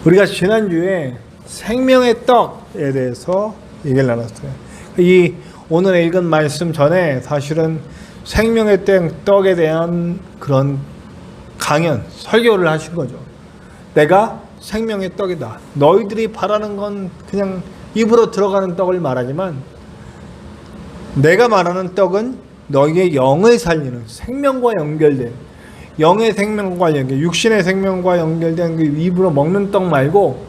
우리가 지난주에 생명의 떡에 대해서 얘기를 나눴어요. 이 오늘 읽은 말씀 전에 사실은 생명의 떡에 대한 그런 강연, 설교를 하신 거죠. 내가 생명의 떡이다. 너희들이 바라는 건 그냥 입으로 들어가는 떡을 말하지만 내가 말하는 떡은 너희의 영을 살리는 생명과 연결된 영의 생명과 연결, 육신의 생명과 연결된 그 입으로 먹는 떡 말고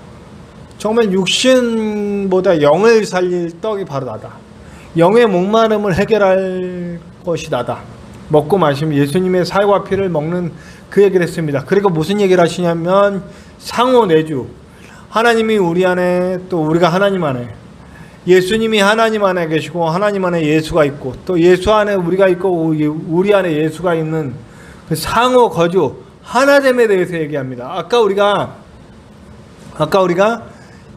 정말 육신보다 영을 살릴 떡이 바로 나다. 영의 목마름을 해결할 것이 나다. 먹고 마시면 예수님의 살과 피를 먹는 그 얘기를 했습니다. 그리고 무슨 얘기를 하시냐면 상호 내주. 하나님이 우리 안에 또 우리가 하나님 안에, 예수님이 하나님 안에 계시고 하나님 안에 예수가 있고 또 예수 안에 우리가 있고 우리 안에 예수가 있는 그 상호 거주 하나됨에 대해서 얘기합니다. 아까 우리가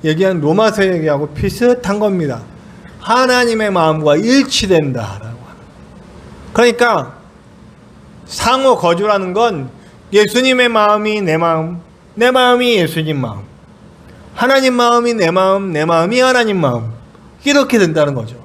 얘기한 로마서 얘기하고 비슷한 겁니다. 하나님의 마음과 일치된다라고. 그러니까 상호 거주라는 건 예수님의 마음이 내 마음, 내 마음이 예수님 마음, 하나님 마음이 내 마음, 내 마음이 하나님 마음, 이렇게 된다는 거죠.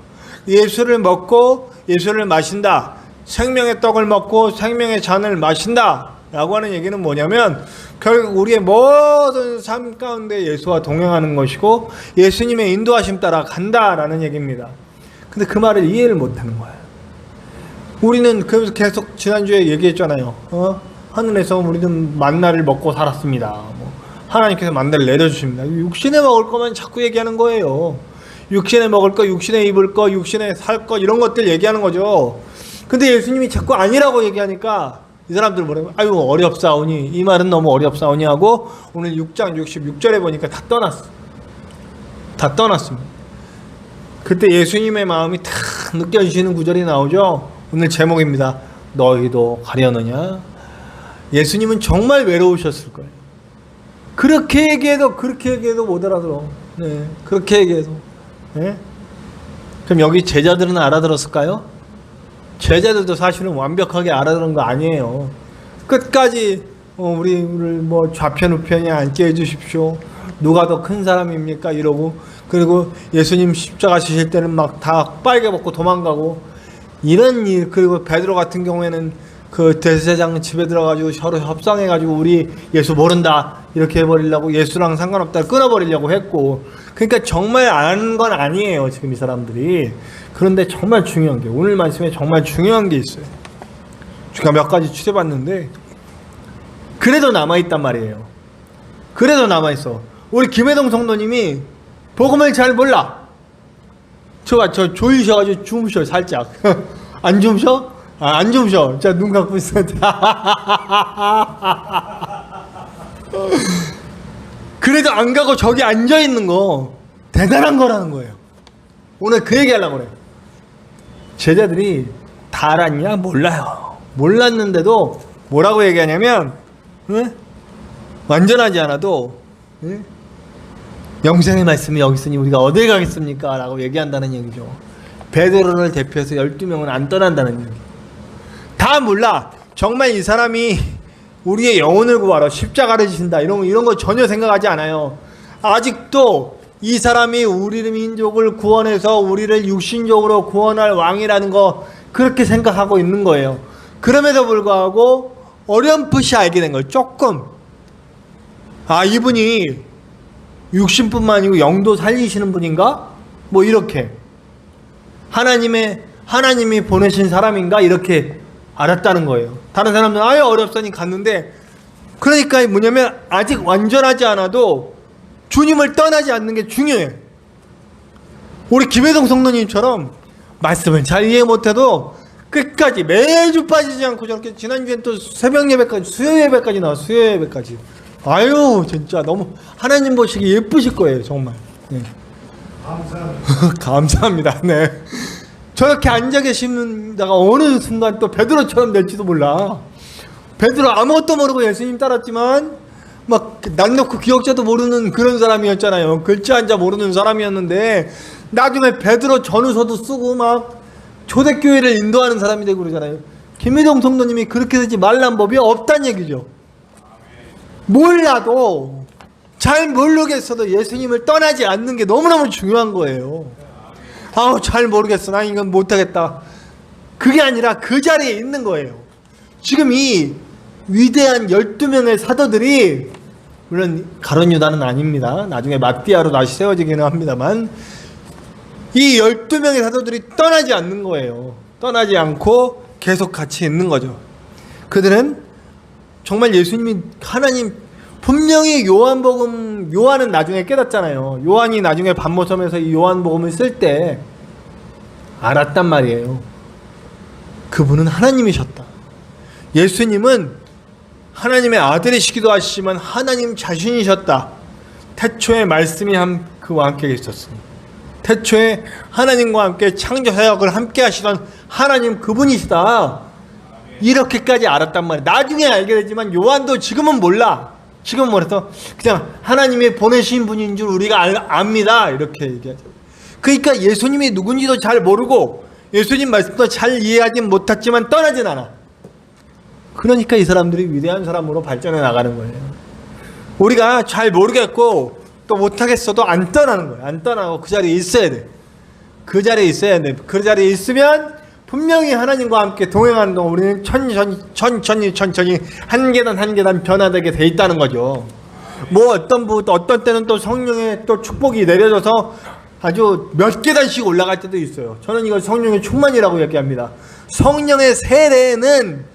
예수를 먹고 예수를 마신다, 생명의 떡을 먹고 생명의 잔을 마신다 라고 하는 얘기는 뭐냐면 결국 우리의 모든 삶 가운데 예수와 동행하는 것이고 예수님의 인도하심 따라 간다라는 얘기입니다. 근데 그 말을 이해를 못하는 거예요. 우리는 그래서 계속 지난주에 얘기했잖아요. 하늘에서 우리는 만나를 먹고 살았습니다. 하나님께서 만나를 내려주십니다. 육신에 먹을 거면 자꾸 얘기하는 거예요. 육신에 먹을 거, 육신에 입을 거, 육신에 살 거 이런 것들 얘기하는 거죠. 근데 예수님이 자꾸 아니라고 얘기하니까 이 사람들 뭐라고, 아유 어렵사오니, 이 말은 너무 어렵사오니 하고 오늘 6장 66절에 보니까 다 떠났어. 다 떠났습니다. 그때 예수님의 마음이 탁 느껴지시는 구절이 나오죠. 오늘 제목입니다. 너희도 가려느냐? 예수님은 정말 외로우셨을 거예요. 그렇게 얘기해도 못 알아들어. 네, 그렇게 얘기해도. 네? 그럼 여기 제자들은 알아들었을까요? 제자들도 사실은 완벽하게 알아들은 거 아니에요. 끝까지 우리를 뭐 좌편 우편에 앉게 해주십시오. 누가 더 큰 사람입니까? 이러고, 그리고 예수님 십자가 지실 때는 막 다 빨개 벗고 도망가고 이런 일. 그리고 베드로 같은 경우에는 그 대제사장 집에 들어가지고 서로 협상해가지고 우리 예수 모른다 이렇게 해버리려고, 예수랑 상관없다 끊어버리려고 했고. 그러니까 정말 아는 건 아니에요 지금 이 사람들이. 그런데 정말 중요한 게, 오늘 말씀에 정말 중요한 게 있어요. 제가 몇 가지 추려봤는데 그래도 남아있단 말이에요. 그래도 남아있어. 우리 김혜동 성도님이 복음을 잘 몰라. 저 조이셔가지고 주무셔 살짝. 안 주무셔? 안 주무셔. 자, 눈 감고 있어. 그래도 안 가고 저기 앉아있는 거 대단한 거라는 거예요. 오늘 그 얘기 하려고 그래요. 제자들이 다 알았냐? 몰라요. 몰랐는데도 뭐라고 얘기하냐면, 완전하지 않아도 영생의 말씀이 여기 있으니 우리가 어딜 가겠습니까? 라고 얘기한다는 얘기죠. 베드로를 대표해서 12명은 안 떠난다는 얘기. 다 몰라. 정말 이 사람이 우리의 영혼을 구하러 십자가를 지신다 이런 거 전혀 생각하지 않아요. 아직도 이 사람이 우리 민족을 구원해서 우리를 육신적으로 구원할 왕이라는 거 그렇게 생각하고 있는 거예요. 그럼에도 불구하고 어렴풋이 알게 된 거예요. 조금. 아, 이분이 육신뿐만 아니고 영도 살리시는 분인가? 뭐 이렇게. 하나님이 보내신 사람인가? 이렇게 알았다는 거예요. 다른 사람들은 아예 어렵사니 갔는데, 그러니까 뭐냐면 아직 완전하지 않아도 주님을 떠나지 않는 게 중요해. 우리 김혜동 성도님처럼 말씀을 잘 이해 못해도 끝까지 매주 빠지지 않고 저렇게, 지난주엔 또 새벽 예배까지, 수요 예배까지 나와. 수요 예배까지. 아유 진짜 너무 하나님 보시기 예쁘실 거예요 정말. 네. 감사합니다. 감사합니다. 네. 저렇게 앉아 계시다가 어느 순간 또 베드로처럼 될지도 몰라. 베드로 아무것도 모르고 예수님 따랐지만 막 날 놓고 기억자도 모르는 그런 사람이었잖아요. 글자 한자 모르는 사람이었는데 나중에 베드로 전후서도 쓰고 막 초대교회를 인도하는 사람이 되고 그러잖아요. 김혜동 성도님이 그렇게 되지 말란 법이 없다는 얘기죠. 몰라도 잘 모르겠어도 예수님을 떠나지 않는 게 너무너무 중요한 거예요. 아우, 잘 모르겠어. 나 이건 못하겠다. 그게 아니라 그 자리에 있는 거예요. 지금 이 위대한 12명의 사도들이, 물론 가룟 유다는 아닙니다. 나중에 마띠아로 다시 세워지기는 합니다만, 이 12명의 사도들이 떠나지 않는 거예요. 떠나지 않고 계속 같이 있는 거죠. 그들은 정말 예수님이 하나님, 분명히 요한은 나중에 깨닫잖아요. 요한이 나중에 반모섬에서 이 요한복음을 쓸 때 알았단 말이에요. 그분은 하나님이셨다. 예수님은 하나님의 아들이시기도 하시지만 하나님 자신이셨다. 태초에 말씀이 그와 함께 있었으니, 태초에 하나님과 함께 창조사역을 함께 하시던 하나님 그분이시다. 이렇게까지 알았단 말이에요. 나중에 알게 되지만 요한도 지금은 몰라. 지금은 몰라서 그냥 하나님이 보내신 분인 줄 우리가 압니다. 이렇게 얘기하죠. 그러니까 예수님이 누군지도 잘 모르고 예수님 말씀도 잘 이해하지 못했지만 떠나진 않아. 그러니까 이 사람들이 위대한 사람으로 발전해 나가는 거예요. 우리가 잘 모르겠고 또 못하겠어도 안 떠나는 거예요. 안 떠나고 그 자리에 있어야 돼. 그 자리에 있어야 돼. 그 자리에 있으면 분명히 하나님과 함께 동행하는 동안 우리는 천천히 한 계단 변화되게 돼 있다는 거죠. 뭐 어떤 때는 또 성령의 또 축복이 내려져서 아주 몇 계단씩 올라갈 때도 있어요. 저는 이걸 성령의 충만이라고 얘기합니다. 성령의 세례는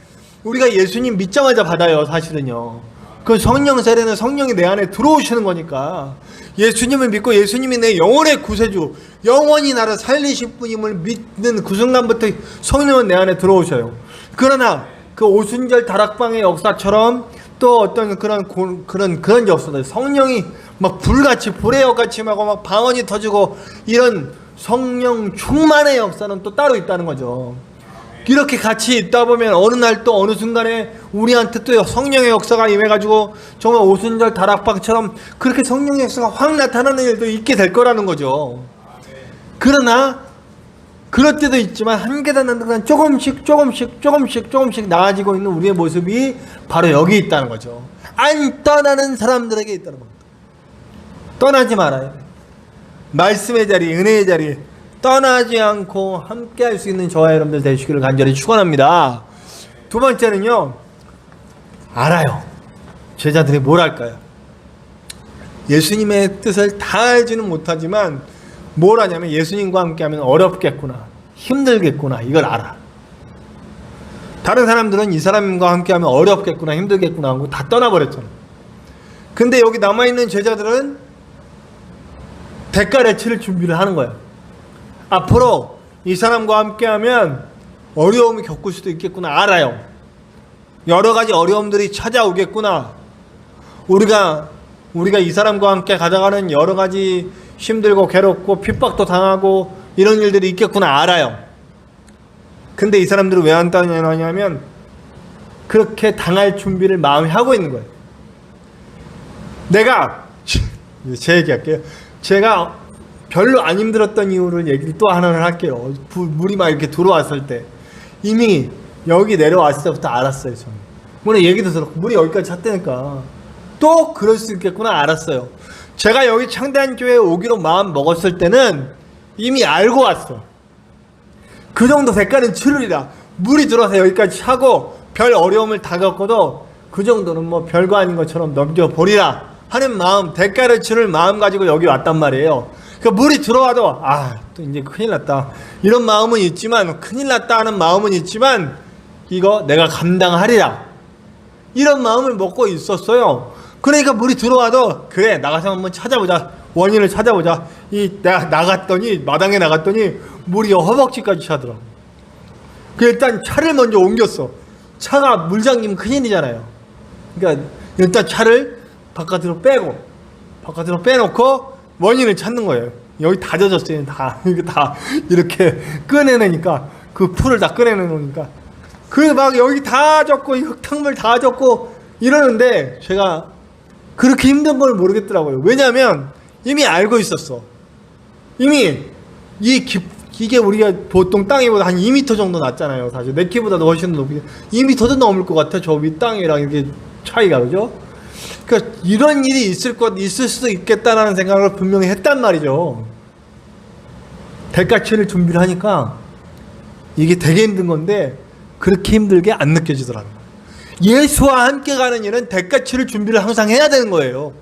우리가 예수님 믿자마자 받아요. 사실은요. 그 성령 세례는 성령이 내 안에 들어오시는 거니까, 예수님을 믿고 예수님이 내 영혼의 구세주, 영원히 나를 살리실 분임을 믿는 그 순간부터 성령은 내 안에 들어오셔요. 그러나 그 오순절 다락방의 역사처럼 또 어떤 그런 역사들, 성령이 막 불같이 불의 역같이 막 방언이 터지고 이런 성령 충만의 역사는 또 따로 있다는 거죠. 이렇게 같이 있다 보면 어느 날 또 어느 순간에 우리한테 또 성령의 역사가 임해가지고 정말 오순절 다락방처럼 그렇게 성령의 역사가 확 나타나는 일도 있게 될 거라는 거죠. 그러나 그럴 때도 있지만 한 계단 한 계단 조금씩 나아지고 있는 우리의 모습이 바로 여기 있다는 거죠. 안 떠나는 사람들에게 있다는 겁니다. 떠나지 말아요. 말씀의 자리, 은혜의 자리 떠나지 않고 함께 할 수 있는 저와 여러분들 되시기를 간절히 축원합니다. 두 번째는요, 알아요. 제자들이 뭘 할까요? 예수님의 뜻을 다 알지는 못하지만 뭘 하냐면 예수님과 함께 하면 어렵겠구나, 힘들겠구나, 이걸 알아. 다른 사람들은 이 사람과 함께 하면 어렵겠구나, 힘들겠구나 하고 다 떠나버렸잖아. 근데 여기 남아있는 제자들은 대가를 치를 준비를 하는 거야. 앞으로 이 사람과 함께하면 어려움을 겪을 수도 있겠구나, 알아요. 여러 가지 어려움들이 찾아오겠구나. 우리가 이 사람과 함께 가져가는 여러 가지 힘들고 괴롭고 핍박도 당하고 이런 일들이 있겠구나, 알아요. 근데 이 사람들은 왜 안 떠나냐면 그렇게 당할 준비를 마음에 하고 있는 거예요. 제 얘기할게요. 제가 별로 안 힘들었던 이유를 얘기를 또 하나를 할게요. 물이 막 이렇게 들어왔을 때 이미 여기 내려왔을 때부터 알았어요. 저는 물론 얘기도 들었고 물이 여기까지 찼다니까 또 그럴 수 있겠구나 알았어요. 제가 여기 창대한 교회에 오기로 마음 먹었을 때는 이미 알고 왔어. 그 정도 대가는 치르리라. 물이 들어와서 여기까지 차고 별 어려움을 다 겪어도 그 정도는 뭐 별거 아닌 것처럼 넘겨버리라 하는 마음, 대가를 치를 마음 가지고 여기 왔단 말이에요. 그러니까 물이 들어와도 또 이제 큰일 났다 이런 마음은 있지만, 큰일 났다 하는 마음은 있지만 이거 내가 감당하리라 이런 마음을 먹고 있었어요. 그러니까 물이 들어와도 그래 나가서 한번 찾아보자, 원인을 찾아보자. 내가 마당에 나갔더니 물이 허벅지까지 차더라고. 일단 차를 먼저 옮겼어. 차가 물 잠기면 큰일이잖아요. 그러니까 일단 차를 바깥으로 빼놓고 원인을 찾는 거예요. 여기 다 젖었어요. 이거 다 이렇게 꺼내내니까, 그 풀을 다 꺼내내니까 그 막 여기 다 젖고 흙탕물 다 젖고 이러는데 제가 그렇게 힘든 걸 모르겠더라고요. 왜냐하면 이미 알고 있었어. 이미 이게 우리가 보통 땅이보다 한 2m 정도 낮잖아요. 사실 내 키보다도 훨씬 높이 2m도 넘을 것 같아. 저 위 땅이랑 이렇게 차이가, 그죠? 그러니까 이런 일이 있을 수도 있겠다라는 생각을 분명히 했단 말이죠. 대가치를 준비를 하니까 이게 되게 힘든 건데 그렇게 힘들게 안 느껴지더라고요. 예수와 함께 가는 일은 대가치를 준비를 항상 해야 되는 거예요.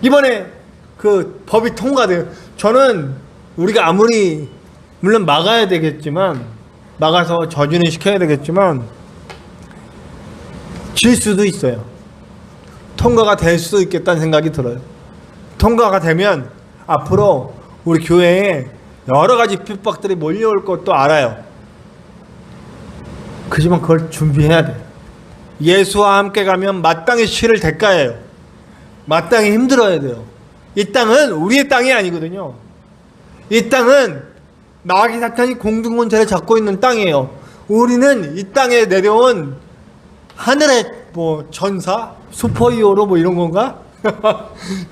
이번에 그 법이 통과돼요. 저는 우리가 아무리 물론 막아야 되겠지만, 막아서 저주는 시켜야 되겠지만 질 수도 있어요. 통과가 될 수도 있겠다는 생각이 들어요. 통과가 되면 앞으로 우리 교회에 여러 가지 핍박들이 몰려올 것도 알아요. 그지만 그걸 준비해야 돼요. 예수와 함께 가면 마땅히 치를 대가예요. 마땅히 힘들어야 돼요. 이 땅은 우리의 땅이 아니거든요. 이 땅은 마귀 사탄이 공중권세를 잡고 있는 땅이에요. 우리는 이 땅에 내려온 하늘의 뭐 전사? 슈퍼히어로 뭐 이런 건가?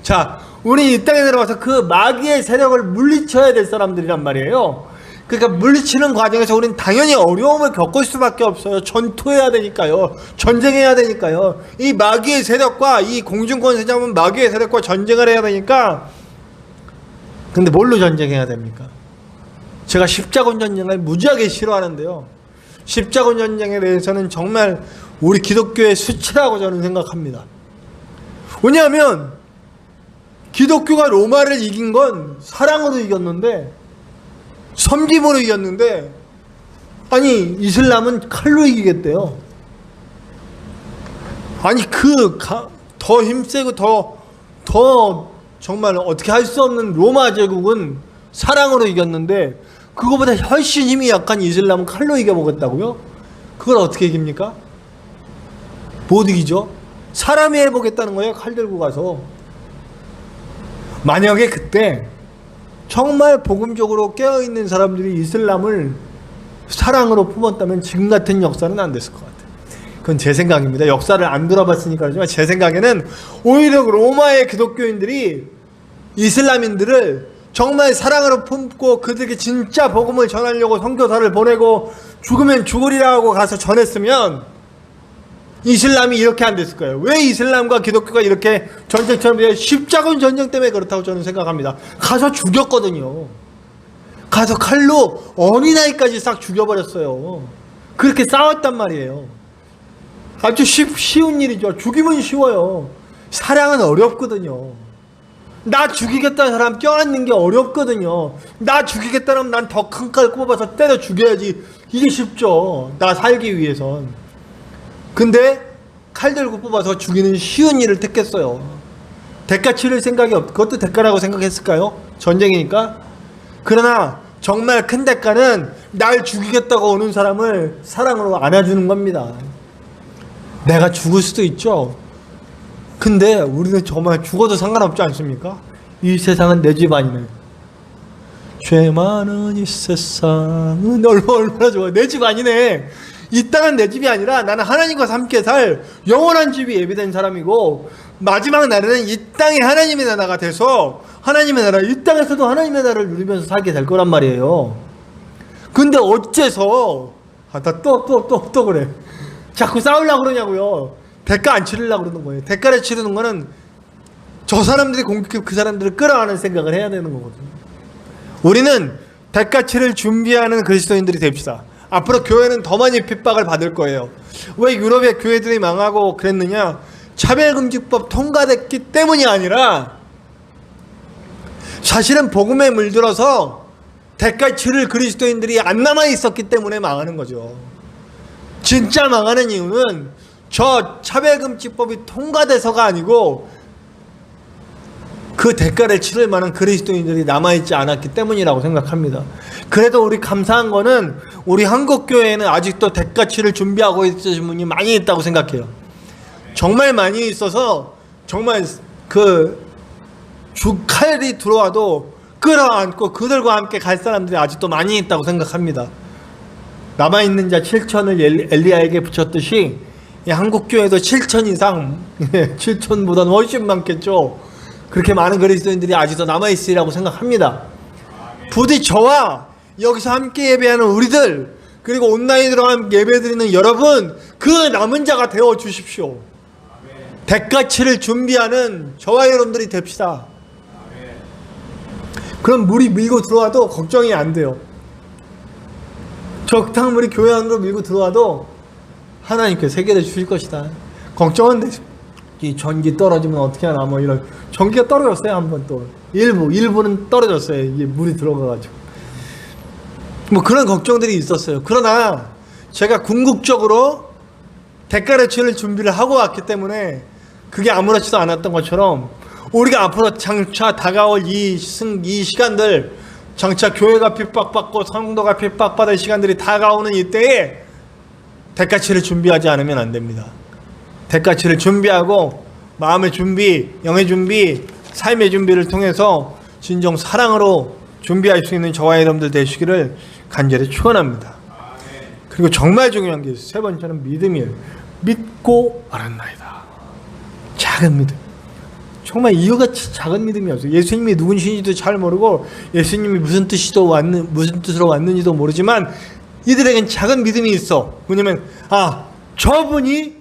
자, 우리 이 땅에 내려와서 그 마귀의 세력을 물리쳐야 될 사람들이란 말이에요. 그러니까 물리치는 과정에서 우리는 당연히 어려움을 겪을 수밖에 없어요. 전투해야 되니까요. 전쟁해야 되니까요. 이 마귀의 세력과 이 공중권세 잡은 마귀의 세력과 전쟁을 해야 되니까. 근데 뭘로 전쟁해야 됩니까? 제가 십자군 전쟁을 무지하게 싫어하는데요. 십자군 전쟁에 대해서는 정말 우리 기독교의 수치라고 저는 생각합니다. 왜냐하면 기독교가 로마를 이긴 건 사랑으로 이겼는데, 섬김으로 이겼는데, 아니 이슬람은 칼로 이기겠대요. 아니 더 힘세고 더 정말 어떻게 할 수 없는 로마 제국은 사랑으로 이겼는데 그거보다 훨씬 힘이 약한 이슬람은 칼로 이겨보겠다고요? 그걸 어떻게 이깁니까? 못 이기죠. 사람이 해보겠다는 거예요. 칼 들고 가서. 만약에 그때 정말 복음적으로 깨어있는 사람들이 이슬람을 사랑으로 품었다면 지금 같은 역사는 안 됐을 것 같아요. 그건 제 생각입니다. 역사를 안 돌아봤으니까 그렇지만 제 생각에는 오히려 로마의 기독교인들이 이슬람인들을 정말 사랑으로 품고 그들에게 진짜 복음을 전하려고 선교사를 보내고 죽으면 죽으리라고 가서 전했으면 이슬람이 이렇게 안 됐을 거예요. 왜 이슬람과 기독교가 이렇게 전쟁처럼 십자군 전쟁 때문에 그렇다고 저는 생각합니다. 가서 죽였거든요. 가서 칼로 어린아이까지 싹 죽여버렸어요. 그렇게 싸웠단 말이에요. 아주 쉬운 일이죠. 죽이면 쉬워요. 사랑은 어렵거든요. 나 죽이겠다는 사람 껴안는 게 어렵거든요. 나 죽이겠다면 난 더 큰 칼 꼽아서 때려 죽여야지. 이게 쉽죠. 나 살기 위해선. 근데 칼 들고 뽑아서 죽이는 쉬운 일을 택했어요. 대가 치를 생각이 그것도 대가라고 생각했을까요? 전쟁이니까. 그러나 정말 큰 대가는 날 죽이겠다고 오는 사람을 사랑으로 안아주는 겁니다. 내가 죽을 수도 있죠. 근데 우리는 정말 죽어도 상관없지 않습니까? 이 세상은 내 집 아니네. 죄 많은 이 세상은 얼마나 좋아. 내 집 아니네. 이 땅은 내 집이 아니라 나는 하나님과 함께 살 영원한 집이 예비된 사람이고, 마지막 날에는 이 땅이 하나님의 나라가 돼서 하나님의 나라, 이 땅에서도 하나님의 나라를 누리면서 살게 될 거란 말이에요. 근데 어째서 나 또 그래. 자꾸 싸우려고 그러냐고요. 대가 안 치르려고 그러는 거예요. 대가를 치르는 거는 저 사람들이 공격해 그 사람들을 끌어안을 생각을 해야 되는 거거든요. 우리는 대가치를 준비하는 그리스도인들이 됩시다. 앞으로 교회는 더 많이 핍박을 받을 거예요. 왜 유럽의 교회들이 망하고 그랬느냐? 차별금지법 통과됐기 때문이 아니라 사실은 복음에 물들어서 대가 치를 그리스도인들이 안 남아 있었기 때문에 망하는 거죠. 진짜 망하는 이유는 저 차별금지법이 통과돼서가 아니고 그 대가를 치를 만한 그리스도인들이 남아있지 않았기 때문이라고 생각합니다. 그래도 우리 감사한 거는 우리 한국교회에는 아직도 대가치를 준비하고 있으신 분이 많이 있다고 생각해요. 정말 많이 있어서 정말 칼이 들어와도 끌어안고 그들과 함께 갈 사람들이 아직도 많이 있다고 생각합니다. 남아있는 자 7천을 엘리야에게 붙였듯이 한국교회도 7천 이상, 7천보다는 훨씬 많겠죠. 그렇게 많은 그리스도인들이 아직도 남아있으리라고 생각합니다. 부디 저와 여기서 함께 예배하는 우리들, 그리고 온라인으로 예배드리는 여러분, 그 남은 자가 되어 주십시오. 대가치를 준비하는 저와 여러분들이 됩시다. 그럼 물이 밀고 들어와도 걱정이 안 돼요. 적당물이 교회 안으로 밀고 들어와도 하나님께서 해결해 주실 것이다. 걱정은 되죠. 이 전기 떨어지면 어떻게 하나 뭐 이런. 전기가 떨어졌어요. 한번 또 일부는 떨어졌어요. 이게 물이 들어가가지고 뭐 그런 걱정들이 있었어요. 그러나 제가 궁극적으로 대가를 준비를 하고 왔기 때문에 그게 아무렇지도 않았던 것처럼 우리가 앞으로 장차 다가올 이 시간들, 장차 교회가 핍박받고 성도가 핍박받을 시간들이 다가오는 이때에 대가치를 준비하지 않으면 안 됩니다. 대가치를 준비하고 마음의 준비, 영의 준비, 삶의 준비를 통해서 진정 사랑으로 준비할 수 있는 저와 여러분들 되시기를 간절히 축원합니다. 그리고 정말 중요한 게 세 번째는 믿음이에요. 믿고 알았나이다. 작은 믿음. 정말 이거같이 작은 믿음이었어요. 예수님이 누구신지도 잘 모르고 예수님이 무슨 뜻으로 왔는지도 모르지만 이들에겐 작은 믿음이 있어. 왜냐면 저분이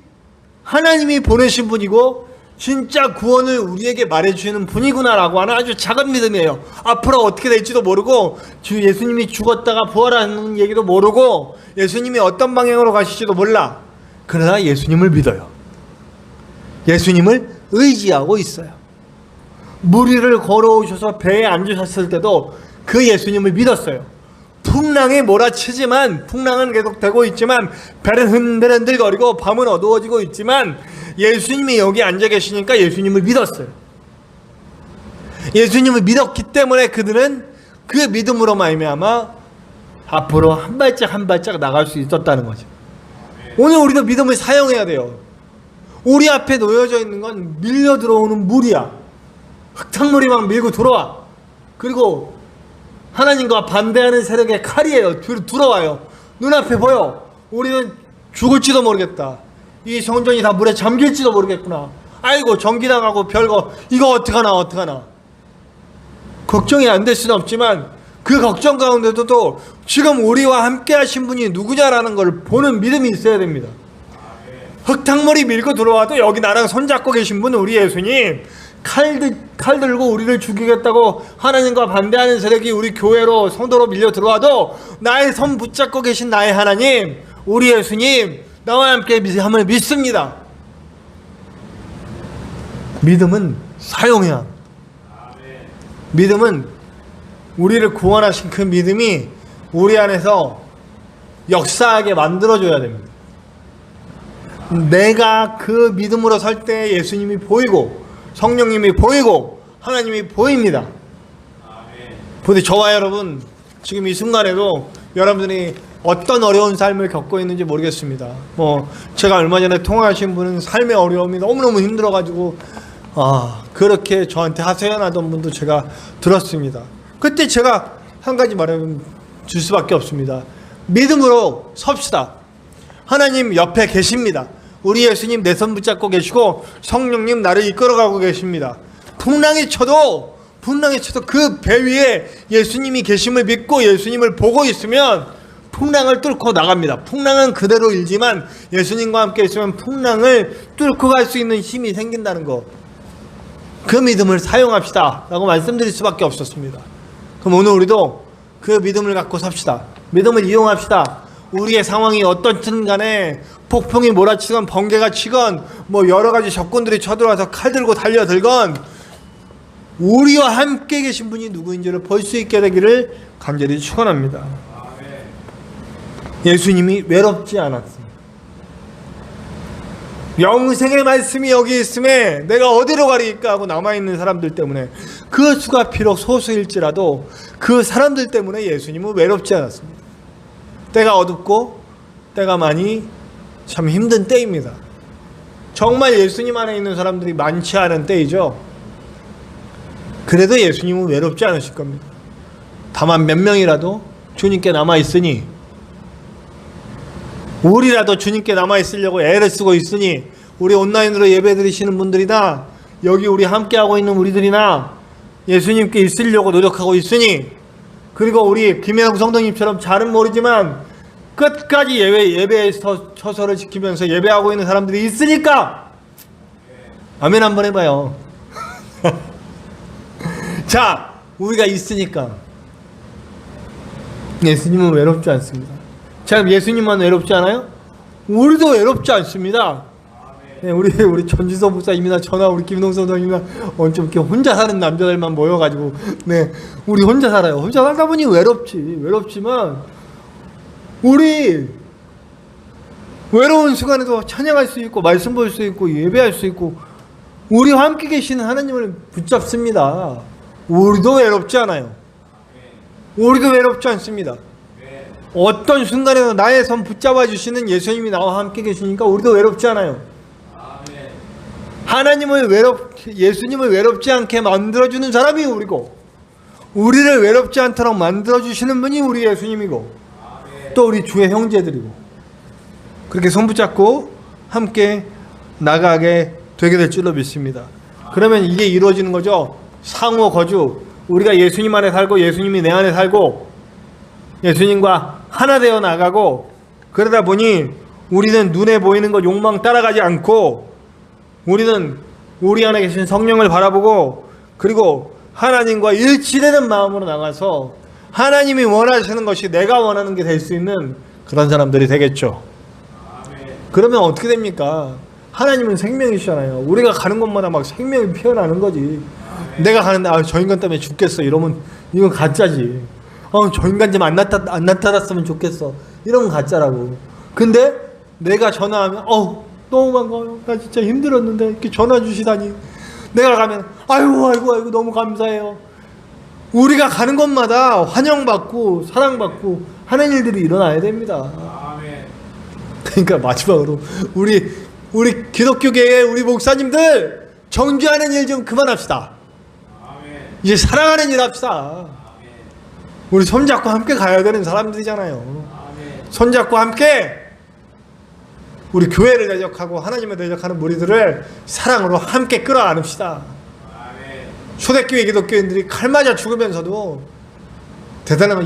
하나님이 보내신 분이고 진짜 구원을 우리에게 말해주시는 분이구나라고 하는 아주 작은 믿음이에요. 앞으로 어떻게 될지도 모르고 예수님이 죽었다가 부활하는 얘기도 모르고 예수님이 어떤 방향으로 가실지도 몰라. 그러나 예수님을 믿어요. 예수님을 의지하고 있어요. 물 위를 걸어오셔서 배에 앉으셨을 때도 그 예수님을 믿었어요. 풍랑이 몰아치지만, 풍랑은 계속되고 있지만 배는 흔들흔들거리고 밤은 어두워지고 있지만 예수님이 여기 앉아 계시니까 예수님을 믿었어요. 예수님을 믿었기 때문에 그들은 그 믿음으로 말미암아 앞으로 한 발짝 나갈 수 있었다는 거죠. 오늘 우리도 믿음을 사용해야 돼요. 우리 앞에 놓여져 있는 건 밀려 들어오는 물이야. 흙탕물이 막 밀고 들어와. 그리고 하나님과 반대하는 세력의 칼이에요. 뒤로 들어와요. 눈앞에 보여. 우리는 죽을지도 모르겠다. 이 성전이 다 물에 잠길지도 모르겠구나. 아이고 전기 나가고 별거 이거 어떡하나. 걱정이 안 될 수는 없지만 그 걱정 가운데도 지금 우리와 함께 하신 분이 누구냐라는 걸 보는 믿음이 있어야 됩니다. 흙탕물이 밀고 들어와도 여기 나랑 손잡고 계신 분은 우리 예수님. 칼 들고 우리를 죽이겠다고 하나님과 반대하는 세력이 우리 교회로 성도로 밀려 들어와도 나의 손 붙잡고 계신 나의 하나님, 우리 예수님, 나와 함께 함을 믿습니다. 믿음은 사용해야 합니다. 믿음은 우리를 구원하신 그 믿음이 우리 안에서 역사하게 만들어줘야 됩니다. 내가 그 믿음으로 설 때 예수님이 보이고 성령님이 보이고 하나님이 보입니다. 부디 저와 여러분 지금 이 순간에도 여러분들이 어떤 어려운 삶을 겪고 있는지 모르겠습니다. 제가 얼마 전에 통화하신 분은 삶의 어려움이 너무너무 힘들어가지고 그렇게 저한테 하소연하던 분도 제가 들었습니다. 그때 제가 한 가지 말해줄 수밖에 없습니다. 믿음으로 섭시다. 하나님 옆에 계십니다. 우리 예수님 내 손 붙잡고 계시고 성령님 나를 이끌어가고 계십니다. 풍랑이 쳐도 그 배 위에 예수님이 계심을 믿고 예수님을 보고 있으면 풍랑을 뚫고 나갑니다. 풍랑은 그대로 일지만 예수님과 함께 있으면 풍랑을 뚫고 갈 수 있는 힘이 생긴다는 거. 그 믿음을 사용합시다 라고 말씀드릴 수밖에 없었습니다. 그럼 오늘 우리도 그 믿음을 갖고 삽시다. 믿음을 이용합시다. 우리의 상황이 어떻든 간에 폭풍이 몰아치건 번개가 치건 여러 가지 적군들이 쳐들어와서 칼 들고 달려들건 우리와 함께 계신 분이 누구인지를 볼 수 있게 되기를 간절히 축원합니다. 예수님이 외롭지 않았습니다. 영생의 말씀이 여기 있음에 내가 어디로 가리까 하고 남아있는 사람들 때문에 그 수가 비록 소수일지라도 그 사람들 때문에 예수님은 외롭지 않았습니다. 때가 어둡고 때가 많이 참 힘든 때입니다. 정말 예수님 안에 있는 사람들이 많지 않은 때이죠. 그래도 예수님은 외롭지 않으실 겁니다. 다만 몇 명이라도 주님께 남아있으니 우리라도 주님께 남아있으려고 애를 쓰고 있으니 우리 온라인으로 예배 드리시는 분들이나 여기 우리 함께하고 있는 우리들이나 예수님께 있으려고 노력하고 있으니 그리고 우리 김혜영 성도님처럼 잘은 모르지만 끝까지 예배의 처소를 지키면서 예배하고 있는 사람들이 있으니까 아멘 한번 해봐요. 자, 우리가 있으니까 예수님은 외롭지 않습니다. 자, 예수님만 외롭지 않아요? 우리도 외롭지 않습니다. 네, 우리 전지서 목사님이나 저나 우리 김동선 선생님이나 좀 이렇게 혼자 사는 남자들만 모여가지고 네, 우리 혼자 살아요. 혼자 살다 보니 외롭지만 우리 외로운 시간에도 찬양할 수 있고 말씀 볼 수 있고 예배할 수 있고 우리와 함께 계시는 하나님을 붙잡습니다. 우리도 외롭지 않아요. 우리도 외롭지 않습니다. 어떤 순간에도 나의 손 붙잡아 주시는 예수님이 나와 함께 계시니까 우리도 외롭지 않아요. 예수님을 외롭지 않게 만들어주는 사람이 우리고, 우리를 외롭지 않도록 만들어주시는 분이 우리 예수님이고, 또 우리 주의 형제들이고, 그렇게 손 붙잡고 함께 나가게 되게 될 줄로 믿습니다. 그러면 이게 이루어지는 거죠. 상호 거주. 우리가 예수님 안에 살고 예수님이 내 안에 살고 예수님과 하나 되어 나가고, 그러다 보니 우리는 눈에 보이는 것 욕망 따라가지 않고 우리는 우리 안에 계신 성령을 바라보고, 그리고 하나님과 일치되는 마음으로 나가서 하나님이 원하시는 것이 내가 원하는 게 될 수 있는 그런 사람들이 되겠죠. 그러면 어떻게 됩니까? 하나님은 생명이시잖아요. 우리가 가는 곳마다 막 생명이 피어나는 거지. 내가 가는데 저 인간 때문에 죽겠어 이러면 이건 가짜지. 저 인간 좀 안 나타났으면 좋겠어 이러면 가짜라고. 근데 내가 전화하면 너무 반가워요. 나 진짜 힘들었는데 이렇게 전화 주시다니. 내가 가면 아이고 너무 감사해요. 우리가 가는 곳마다 환영받고 사랑받고 하는 일들이 일어나야 됩니다. 그러니까 마지막으로 우리 기독교계의 우리 목사님들 정죄하는 일 좀 그만합시다. 이제 사랑하는 일 합시다. 우리 손잡고 함께 가야 되는 사람들이잖아요. 손잡고 함께 우리 교회를 대적하고 하나님을 대적하는 무리들을 사랑으로 함께 끌어안읍시다. 초대교회 기독교인들이 칼 맞아 죽으면서도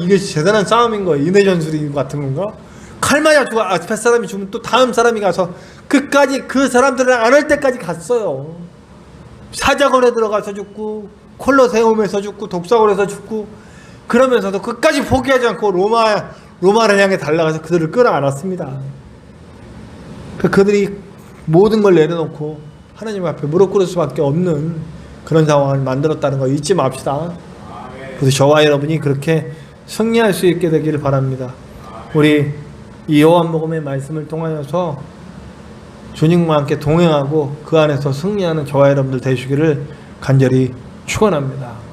이게 대단한 싸움인 거예요. 인해전술이 같은 건가? 칼 맞아 죽어 앞에 사람이 죽으면 또 다음 사람이 가서 끝까지 그 사람들을 안을 때까지 갔어요. 사자골에 들어가서 죽고 콜로세움에서 죽고 독사골에서 죽고, 그러면서도 끝까지 포기하지 않고 로마를 향해 달려가서 그들을 끌어안았습니다. 그들이 모든 걸 내려놓고 하나님 앞에 무릎 꿇을 수밖에 없는 그런 상황을 만들었다는 거 잊지 맙시다. 그래서 저와 여러분이 그렇게 승리할 수 있게 되기를 바랍니다. 우리 이 요한복음의 말씀을 통하여서 주님과 함께 동행하고 그 안에서 승리하는 저와 여러분들 되시기를 간절히 축원합니다.